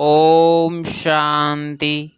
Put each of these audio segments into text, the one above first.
ओम शांति।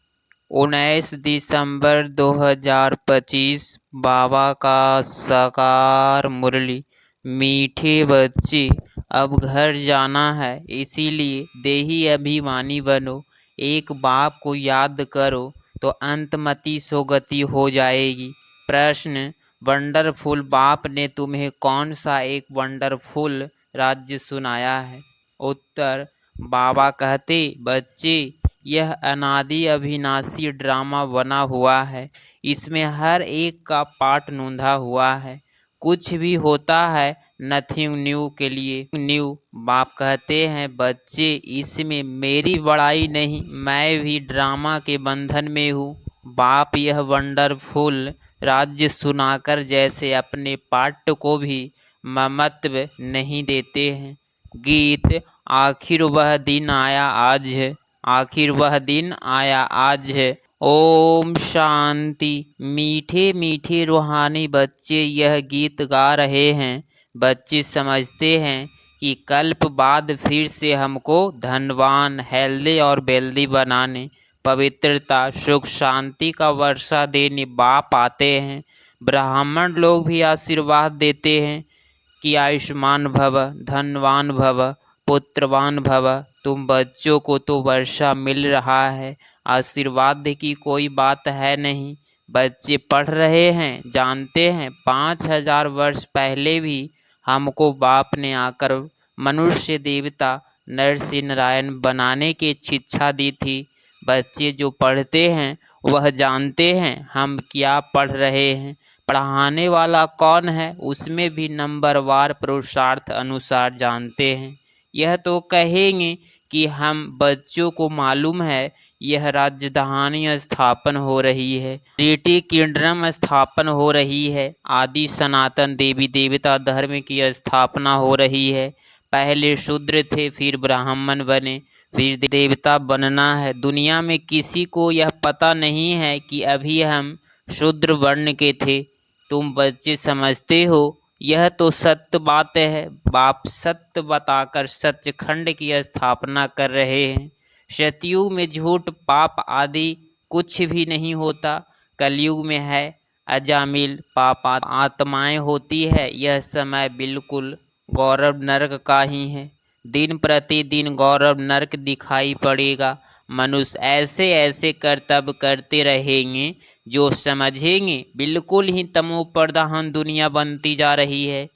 19 दिसंबर 2025 बाबा का साकार मुरली। मीठे बच्चे, अब घर जाना है, इसीलिए देही अभिमानी बनो। एक बाप को याद करो तो अंतमति सोगति हो जाएगी। प्रश्न: वंडरफुल बाप ने तुम्हें कौन सा एक वंडरफुल राज्य सुनाया है? उत्तर: बाबा कहते, बच्चे, यह अनादि अविनाशी ड्रामा बना हुआ है। इसमें हर एक का पार्ट नोंधा हुआ है। कुछ भी होता है नथिंग न्यू के लिए न्यू। बाप कहते हैं, बच्चे, इसमें मेरी बड़ाई नहीं, मैं भी ड्रामा के बंधन में हूँ। बाप यह वंडरफुल राज्य सुनाकर जैसे अपने पार्ट को भी ममत्व नहीं देते हैं। गीत: आखिर वह दिन आया आज है, आखिर वह दिन आया आज है। ओम शांति। मीठे मीठे रूहानी बच्चे यह गीत गा रहे हैं। बच्चे समझते हैं कि कल्प बाद फिर से हमको धनवान, हेल्दी और वेल्दी बनाने, पवित्रता, सुख, शांति का वर्षा देने बाप आते हैं। ब्राह्मण लोग भी आशीर्वाद देते हैं कि आयुष्मान भव, धनवान भव, पुत्रवान भव। तुम बच्चों को तो वर्षा मिल रहा है, आशीर्वाद की कोई बात है नहीं। बच्चे पढ़ रहे हैं, जानते हैं 5000 वर्ष पहले भी हमको बाप ने आकर मनुष्य, देवता, नर नारायण बनाने की शिक्षा दी थी। बच्चे जो पढ़ते हैं वह जानते हैं हम क्या पढ़ रहे हैं, पढ़ाने वाला कौन है, उसमें भी नंबरवार पुरुषार्थ अनुसार जानते हैं। यह तो कहेंगे कि हम बच्चों को मालूम है यह राजधानी स्थापन हो रही है, ट्रिनिटी किंगडम स्थापन हो रही है, आदि सनातन देवी देवता धर्म की स्थापना हो रही है। पहले शूद्र थे, फिर ब्राह्मण बने, फिर देवता बनना है। दुनिया में किसी को यह पता नहीं है कि अभी हम शूद्र वर्ण के थे। तुम बच्चे समझते हो, यह तो सत्य बात है। बाप सत्य बताकर सचखंड की स्थापना कर रहे हैं। सतयुग में झूठ, पाप आदि कुछ भी नहीं होता। कलयुग में है अजामिल, पाप आत्माएं होती है। यह समय बिल्कुल गौरव नरक का ही है। दिन प्रतिदिन गौरव नरक दिखाई पड़ेगा। मनुष्य ऐसे ऐसे कर्तव्य करते रहेंगे जो समझेंगे बिल्कुल ही तमो प्रधान दुनिया बनती जा रही है।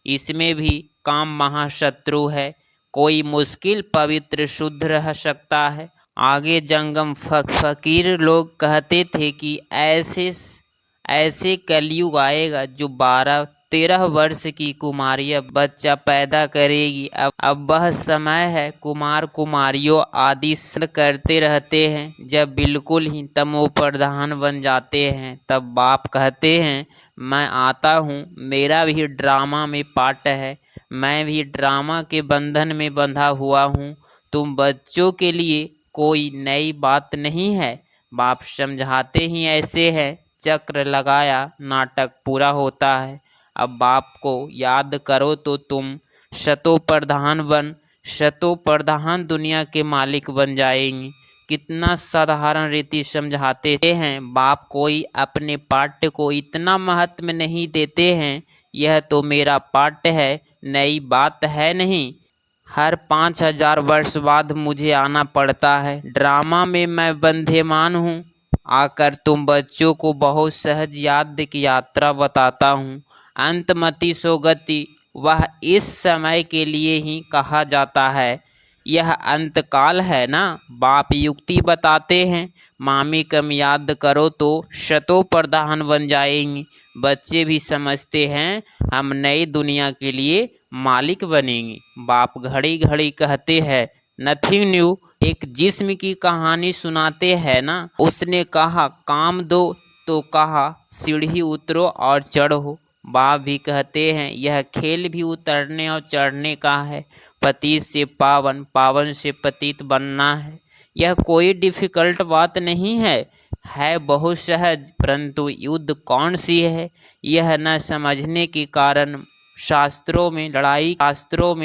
इसमें भी काम महाशत्रु है। कोई मुश्किल पवित्र शुद्ध रह सकता है। आगे जंगम फकीर लोग कहते थे कि ऐसे कलयुग आएगा जो 12-13 वर्ष की कुमारियां बच्चा पैदा करेगी। अब वह समय है कुमार कुमारियों आदि करते रहते हैं। जब बिल्कुल ही तमो प्रधान बन जाते हैं तब बाप कहते हैं, मैं आता हूँ, मेरा भी ड्रामा में पार्ट है, मैं भी ड्रामा के बंधन में बंधा हुआ हूँ। तुम बच्चों के लिए कोई नई बात नहीं है। बाप समझाते ही ऐसे है, चक्र लगाया नाटक पूरा होता है। अब बाप को याद करो तो तुम शतो प्रधान दुनिया के मालिक बन जाएंगे। कितना साधारण रीति समझाते हैं बाप। कोई अपने पाठ को इतना महत्व नहीं देते हैं। यह तो मेरा पाठ है, नई बात है नहीं। हर 5000 वर्ष बाद मुझे आना पड़ता है। ड्रामा में मैं बंधेमान हूँ। आकर तुम बच्चों को बहुत सहज याद की यात्रा बताता हूँ। अंतमति सोगति वह इस समय के लिए ही कहा जाता है। यह अंतकाल है ना। बाप युक्ति बताते हैं, मामी कम याद करो तो शतो प्रधान बन जाएंगे। बच्चे भी समझते हैं हम नई दुनिया के लिए मालिक बनेंगे। बाप घड़ी घड़ी कहते हैं, नथिंग न्यू। एक जिस्म की कहानी सुनाते हैं ना। उसने कहा काम दो, तो कहा सीढ़ी उतरो और चढ़ो। बाप भी कहते हैं यह खेल भी उतरने और चढ़ने का है। पतित से पावन, पावन से पतित बनना है। यह कोई डिफिकल्ट बात नहीं है बहुत सहज। परंतु युद्ध कौन सी है, यह न समझने के कारण शास्त्रों में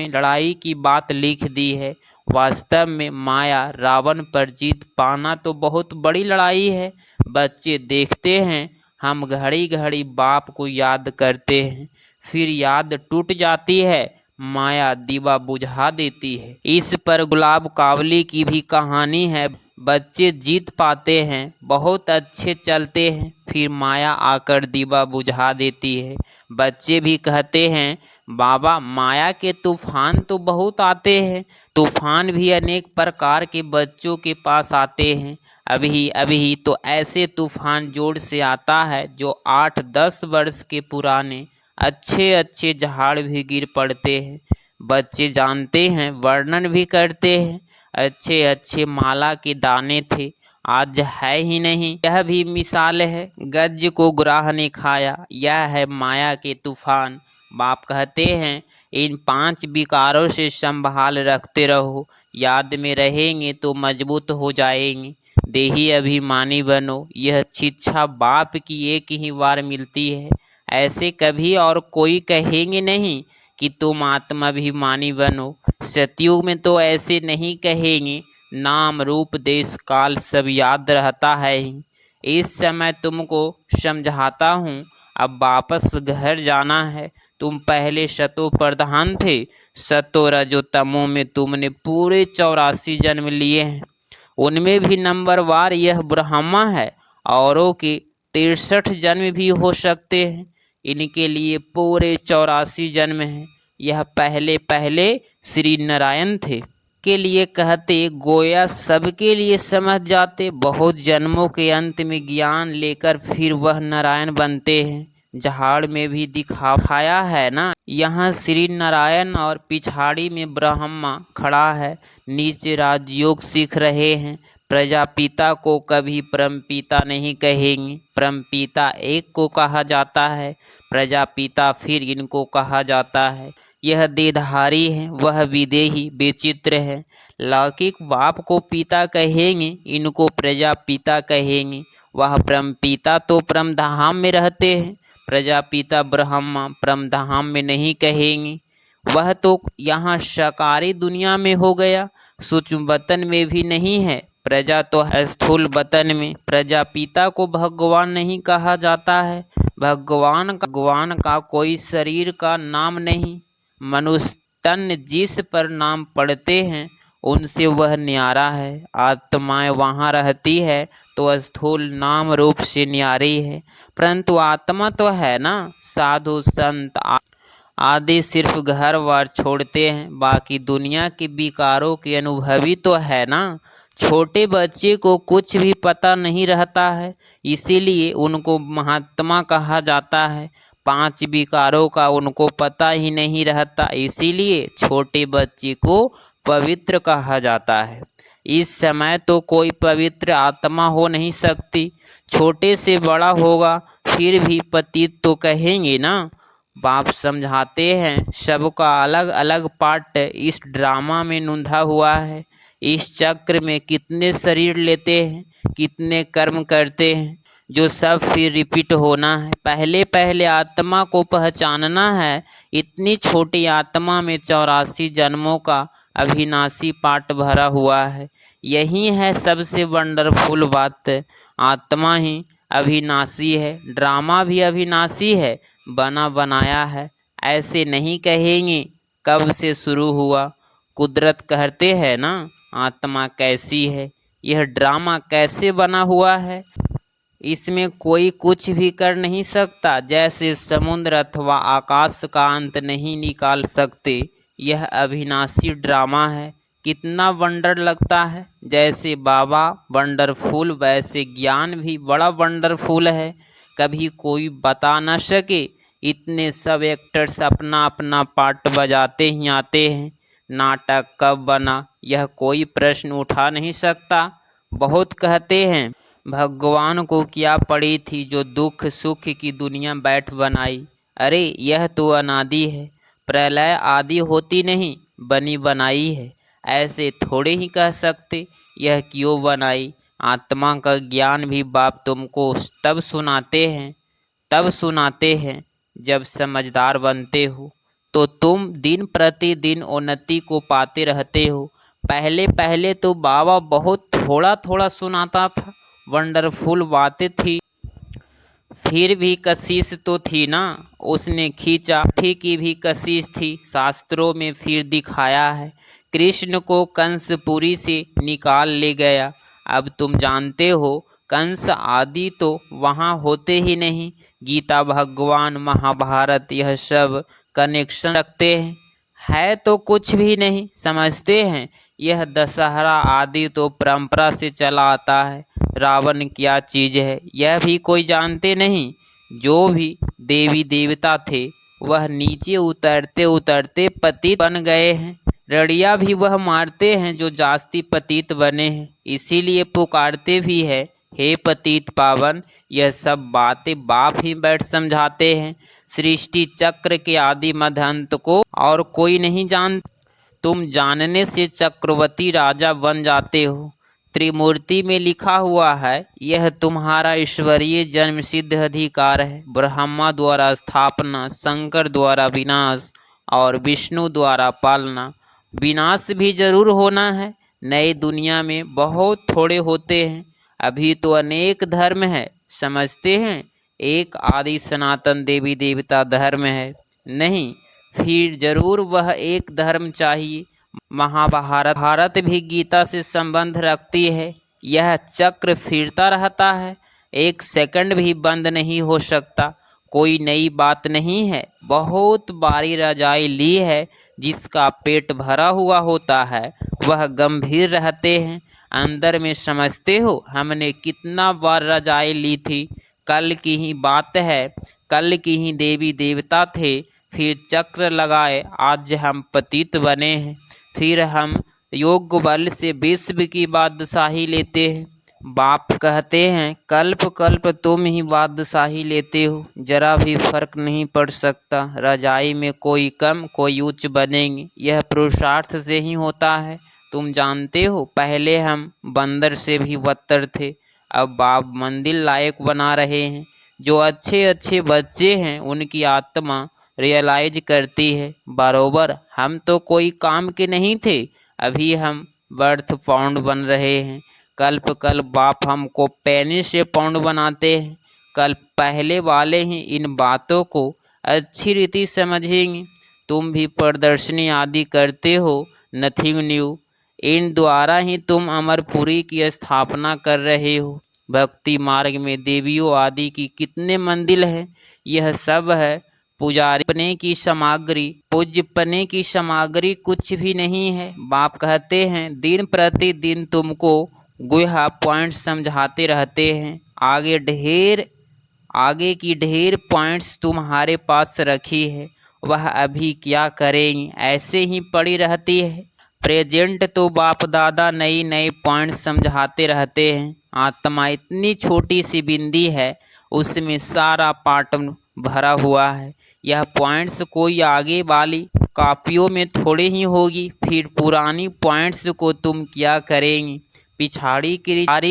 लड़ाई की बात लिख दी है। वास्तव में माया रावण पर जीत पाना तो बहुत बड़ी लड़ाई है। बच्चे देखते हैं, हम घड़ी घड़ी बाप को याद करते हैं, फिर याद टूट जाती है, माया दीवा बुझा देती है। इस पर गुलाब कावली की भी कहानी है। बच्चे जीत पाते हैं, बहुत अच्छे चलते हैं, फिर माया आकर दीवा बुझा देती है। बच्चे भी कहते हैं, बाबा माया के तूफान तो बहुत आते हैं। तूफान भी अनेक प्रकार के बच्चों के पास आते हैं। अभी अभी तो ऐसे तूफान जोर से आता है जो 8-10 वर्ष के पुराने अच्छे अच्छे झाड़ भी गिर पड़ते हैं। बच्चे जानते हैं, वर्णन भी करते हैं, अच्छे अच्छे माला के दाने थे, आज है ही नहीं। यह भी मिसाल है, गज को ग्राह ने खाया, यह है माया के तूफान। बाप कहते हैं, इन 5 विकारों से संभाल रखते रहो, याद में रहेंगे तो मजबूत हो जाएंगे। देही अभिमानी बनो, यह शिक्षा बाप की एक ही बार मिलती है। ऐसे कभी और कोई कहेंगे नहीं कि तुम आत्माभिमानी बनो। सतयुग में तो ऐसे नहीं कहेंगे, नाम रूप देश काल सब याद रहता है ही। इस समय तुमको समझाता हूँ, अब वापस घर जाना है। तुम पहले सतो प्रधान थे, सतो रजो तमो में तुमने पूरे 84 जन्म लिए हैं। उनमें भी नंबरवार यह ब्रह्मा है, औरों के 63 जन्म भी हो सकते हैं। इनके लिए पूरे 84 जन्म हैं। यह पहले पहले श्री नारायण थे। के लिए कहते गोया सबके लिए समझ जाते, बहुत जन्मों के अंत में ज्ञान लेकर फिर वह नारायण बनते हैं। झाड़ में भी दिखाया है ना, यहाँ श्री नारायण और पिछाड़ी में ब्रह्मा खड़ा है, नीचे राजयोग सीख रहे हैं। प्रजापिता को कभी परमपिता नहीं कहेंगे, परमपिता एक को कहा जाता है, प्रजापिता फिर इनको कहा जाता है। यह देहधारी है, वह विदेही विचित्र है। लौकिक बाप को पिता कहेंगे, इनको प्रजापिता कहेंगे। वह परमपिता तो परमधाम में रहते हैं, प्रजापिता ब्रह्मा परमधाम में नहीं कहेंगे। वह तो यहाँ साकारी दुनिया में हो गया, सूक्ष्म वतन में भी नहीं है। प्रजा तो स्थूल वतन में। प्रजापिता को भगवान नहीं कहा जाता है, भगवान का कोई शरीर का नाम नहीं। मनुष्य तन जिस पर नाम पड़ते हैं उनसे वह न्यारा है। आत्माएं वहाँ रहती है तो स्थूल नाम रूप से न्यारी है, परंतु आत्मा तो है ना। साधु संत आदि सिर्फ घर बार छोड़ते हैं, बाकी दुनिया के विकारों के अनुभवी तो है ना। छोटे बच्चे को कुछ भी पता नहीं रहता है, इसीलिए उनको महात्मा कहा जाता है। 5 विकारों का उनको पता ही नहीं रहता, इसीलिए छोटे बच्चे को पवित्र कहा जाता है। इस समय तो कोई पवित्र आत्मा हो नहीं सकती, छोटे से बड़ा होगा फिर भी पतित तो कहेंगे ना। बाप समझाते हैं, सबका अलग अलग पार्ट इस ड्रामा में नूंधा हुआ है। इस चक्र में कितने शरीर लेते हैं, कितने कर्म करते हैं, जो सब फिर रिपीट होना है। पहले पहले आत्मा को पहचानना है। इतनी छोटी आत्मा में 84 जन्मों का अविनाशी पाठ भरा हुआ है। यही है सबसे वंडरफुल बात, आत्मा ही अविनाशी है, ड्रामा भी अविनाशी है, बना बनाया है। ऐसे नहीं कहेंगे कब से शुरू हुआ। कुदरत कहते हैं ना, आत्मा कैसी है, यह ड्रामा कैसे बना हुआ है, इसमें कोई कुछ भी कर नहीं सकता। जैसे समुद्र अथवा आकाश का अंत नहीं निकाल सकते, यह अविनाशी ड्रामा है। कितना वंडर लगता है। जैसे बाबा वंडरफुल, वैसे ज्ञान भी बड़ा वंडरफुल है। कभी कोई बता न सके, इतने सब एक्टर्स अपना अपना पार्ट बजाते ही आते हैं। नाटक कब बना, यह कोई प्रश्न उठा नहीं सकता। बहुत कहते हैं, भगवान को क्या पड़ी थी जो दुख सुख की दुनिया बैठ बनाई। अरे यह तो अनादि है, प्रलय आदि होती नहीं, बनी बनाई है। ऐसे थोड़े ही कह सकते यह क्यों बनाई। आत्मा का ज्ञान भी बाप तुमको तब सुनाते हैं जब समझदार बनते हो, तो तुम दिन प्रतिदिन उन्नति को पाते रहते हो। पहले पहले तो बाबा बहुत थोड़ा थोड़ा सुनाता था, वंडरफुल बातें थी, फिर भी कशिश तो थी ना। उसने खींचा, ठीक की भी कशिश थी। शास्त्रों में फिर दिखाया है, कृष्ण को कंसपुरी से निकाल ले गया। अब तुम जानते हो कंस आदि तो वहाँ होते ही नहीं। गीता, भगवान, महाभारत, यह सब कनेक्शन रखते हैं। है तो कुछ भी नहीं समझते हैं। यह दशहरा आदि तो परंपरा से चला आता है। रावण क्या चीज है यह भी कोई जानते नहीं। जो भी देवी देवता थे वह नीचे उतरते उतरते पतित बन गए हैं। रड़िया भी वह मारते हैं जो जास्ती पतित बने हैं, इसीलिए पुकारते भी है, हे पतित पावन। यह सब बातें बाप ही बैठ समझाते हैं। सृष्टि चक्र के आदि मध्य अंत को और कोई नहीं जान। तुम जानने से चक्रवर्ती राजा बन जाते हो। त्रिमूर्ति में लिखा हुआ है, यह तुम्हारा ईश्वरीय जन्म सिद्ध अधिकार है। ब्रह्मा द्वारा स्थापना, शंकर द्वारा विनाश और विष्णु द्वारा पालना। विनाश भी जरूर होना है। नई दुनिया में बहुत थोड़े होते हैं। अभी तो अनेक धर्म है, समझते हैं। एक आदि सनातन देवी देवता धर्म है नहीं, फिर जरूर वह एक धर्म चाहिए। महाभारत भी गीता से संबंध रखती है। यह चक्र फिरता रहता है, एक सेकंड भी बंद नहीं हो सकता। कोई नई बात नहीं है। बहुत बारी रजाई ली है, जिसका पेट भरा हुआ होता है वह गंभीर रहते हैं। अंदर में समझते हो हमने कितना बार रजाई ली थी। कल की ही बात है, कल की ही देवी देवता थे, फिर चक्र लगाए, आज हम पतित बने हैं। फिर हम योग बल से विश्व की बादशाही लेते हैं। बाप कहते हैं कल्प कल्प तुम ही बादशाही लेते हो, जरा भी फर्क नहीं पड़ सकता। रजाई में कोई कम कोई उच्च बनेंगे, यह पुरुषार्थ से ही होता है। तुम जानते हो पहले हम बंदर से भी बदतर थे, अब बाप मंदिर लायक बना रहे हैं। जो अच्छे अच्छे बच्चे हैं उनकी आत्मा रियलाइज करती है, बरोबर हम तो कोई काम के नहीं थे, अभी हम बर्थ पाउंड बन रहे हैं। कल्प कल्प बाप हमको पैनी से पाउंड बनाते हैं। कल पहले वाले ही इन बातों को अच्छी रीति समझेंगे। तुम भी प्रदर्शनी आदि करते हो, नथिंग न्यू। इन द्वारा ही तुम अमरपुरी की स्थापना कर रहे हो। भक्ति मार्ग में देवियों आदि की कितने मंदिर है। यह सब है पूजारीपने की सामग्री। पूज्यपने की सामग्री कुछ भी नहीं है। बाप कहते हैं दिन प्रतिदिन तुमको गुहा पॉइंट समझाते रहते हैं। आगे की ढेर पॉइंट्स तुम्हारे पास रखी है, वह अभी क्या करेंगे ऐसे ही पड़ी रहती है। प्रेजेंट तो बाप दादा नई नई पॉइंट समझाते रहते हैं। आत्मा इतनी छोटी सी बिंदी है, उसमें सारा पार्ट भरा हुआ है। यह पॉइंट्स कोई आगे वाली कॉपियों में थोड़े ही होगी, फिर पुरानी पॉइंट्स को तुम क्या करेंगे। पिछाड़ी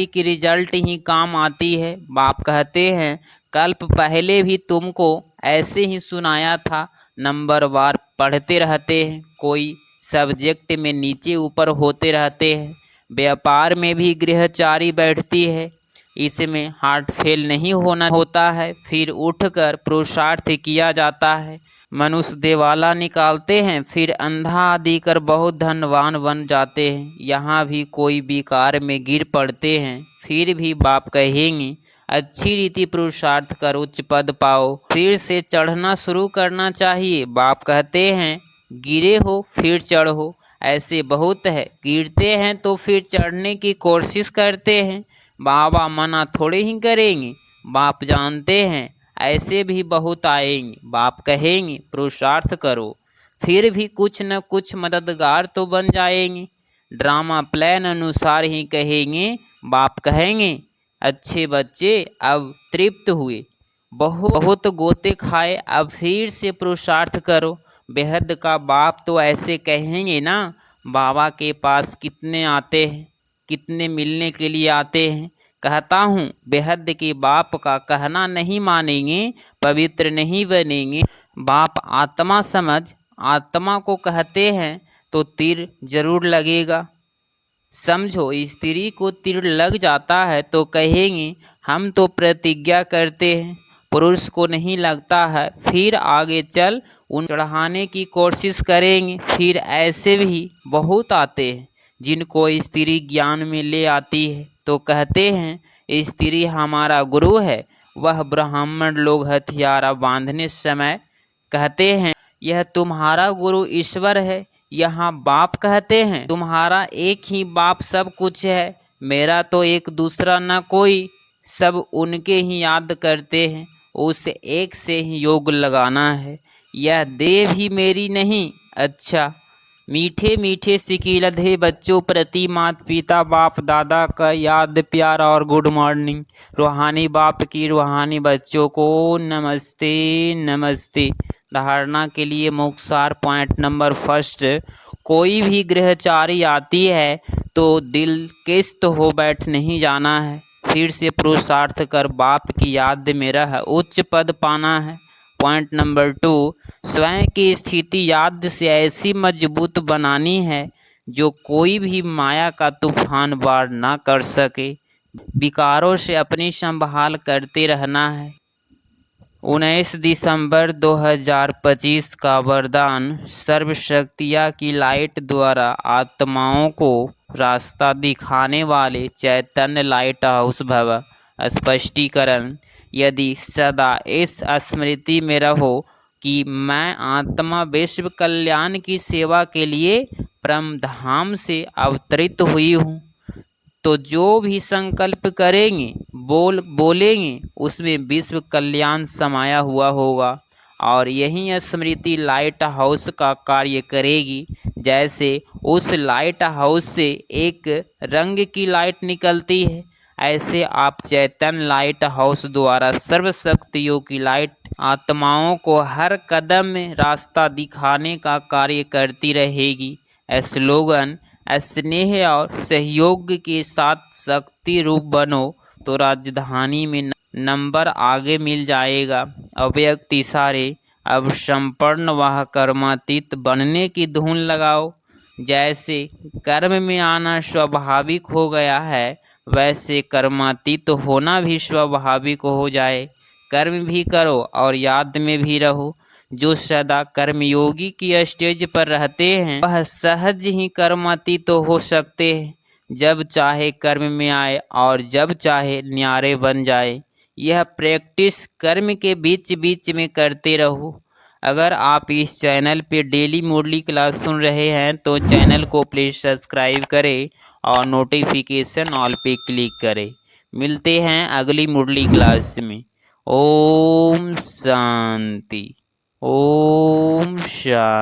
की रिजल्ट ही काम आती है। बाप कहते हैं कल्प पहले भी तुमको ऐसे ही सुनाया था, नंबर वार पढ़ते रहते हैं, कोई सब्जेक्ट में नीचे ऊपर होते रहते हैं। व्यापार में भी गृहचारी बैठती है, इसमें हार्ट फेल नहीं होना होता है, फिर उठकर पुरुषार्थ किया जाता है। मनुष्य देवाला निकालते हैं, फिर अंधा आदि कर बहुत धनवान बन जाते हैं। यहाँ भी कोई विकार में गिर पड़ते हैं, फिर भी बाप कहेंगे अच्छी रीति पुरुषार्थ कर उच्च पद पाओ, फिर से चढ़ना शुरू करना चाहिए। बाप कहते हैं गिरे हो फिर चढ़ो, ऐसे बहुत है, गिरते हैं तो फिर चढ़ने की कोशिश करते हैं। बाबा मना थोड़े ही करेंगे, बाप जानते हैं ऐसे भी बहुत आएंगे। बाप कहेंगे पुरुषार्थ करो, फिर भी कुछ न कुछ मददगार तो बन जाएंगे। ड्रामा प्लान अनुसार ही कहेंगे। बाप कहेंगे अच्छे बच्चे अब तृप्त हुए, बहुत गोते खाए, अब फिर से पुरुषार्थ करो। बेहद का बाप तो ऐसे कहेंगे ना। बाबा के पास कितने आते हैं, कितने मिलने के लिए आते हैं। कहता हूँ बेहद के बाप का कहना नहीं मानेंगे, पवित्र नहीं बनेंगे। बाप आत्मा समझ आत्मा को कहते हैं तो तीर जरूर लगेगा। समझो, स्त्री को तीर लग जाता है तो कहेंगे हम तो प्रतिज्ञा करते हैं, पुरुष को नहीं लगता है, फिर आगे चल उन चढ़ाने की कोशिश करेंगे। फिर ऐसे भी बहुत आते हैं जिनको स्त्री ज्ञान में ले आती है तो कहते हैं स्त्री हमारा गुरु है। वह ब्राह्मण लोग हथियारा बांधने समय कहते हैं यह तुम्हारा गुरु ईश्वर है। यहाँ बाप कहते हैं तुम्हारा एक ही बाप सब कुछ है, मेरा तो एक दूसरा न कोई, सब उनके ही याद करते हैं, उस एक से ही योग लगाना है। यह देह भी मेरी नहीं। अच्छा, मीठे मीठे सिकिलधे बच्चों प्रति माता पिता बाप दादा का याद प्यार और गुड मॉर्निंग। रूहानी बाप की रूहानी बच्चों को नमस्ते नमस्ते। धारणा के लिए मुख्तार पॉइंट नंबर फर्स्ट, कोई भी गृहचारी आती है तो दिल किस्त हो बैठ नहीं जाना है, फिर से पुरुषार्थ कर बाप की याद में रह उच्च पद पाना है। पॉइंट नंबर 2, स्वयं की स्थिति याद से ऐसी मजबूत बनानी है जो कोई भी माया का तूफान वार ना कर सके। विकारों से अपनी संभाल करते रहना है। 19 दिसंबर 2025 का वरदान, सर्वशक्तिया की लाइट द्वारा आत्माओं को रास्ता दिखाने वाले चैतन्य लाइट हाउस भव। स्पष्टीकरण, यदि सदा इस स्मृति में रहो कि मैं आत्मा विश्व कल्याण की सेवा के लिए परम धाम से अवतरित हुई हूँ, तो जो भी संकल्प करेंगे बोलेंगे उसमें विश्व कल्याण समाया हुआ होगा। और यही स्मृति लाइट हाउस का कार्य करेगी। जैसे उस लाइट हाउस से एक रंग की लाइट निकलती है, ऐसे आप चैतन्य लाइट हाउस द्वारा सर्वशक्तियों की लाइट आत्माओं को हर कदम में रास्ता दिखाने का कार्य करती रहेगी। स्लोगन, स्नेह और सहयोग के साथ शक्ति रूप बनो तो राजधानी में नंबर आगे मिल जाएगा। अव्यक्त इशारे, अब संपन्न वह कर्मातीत बनने की धुन लगाओ। जैसे कर्म में आना स्वाभाविक हो गया है, वैसे कर्मातीत होना भी स्वाभाविक हो जाए। कर्म भी करो और याद में भी रहो। जो सदा कर्मयोगी की स्टेज पर रहते हैं वह सहज ही कर्मातीत हो सकते हैं, जब चाहे कर्म में आए और जब चाहे न्यारे बन जाए। यह प्रैक्टिस कर्म के बीच बीच में करते रहो। अगर आप इस चैनल पे डेली मुरली क्लास सुन रहे हैं तो चैनल को प्लीज़ सब्सक्राइब करें और नोटिफिकेशन ऑल पे क्लिक करें। मिलते हैं अगली मुरली क्लास में। ओम शांति। ओम शांति।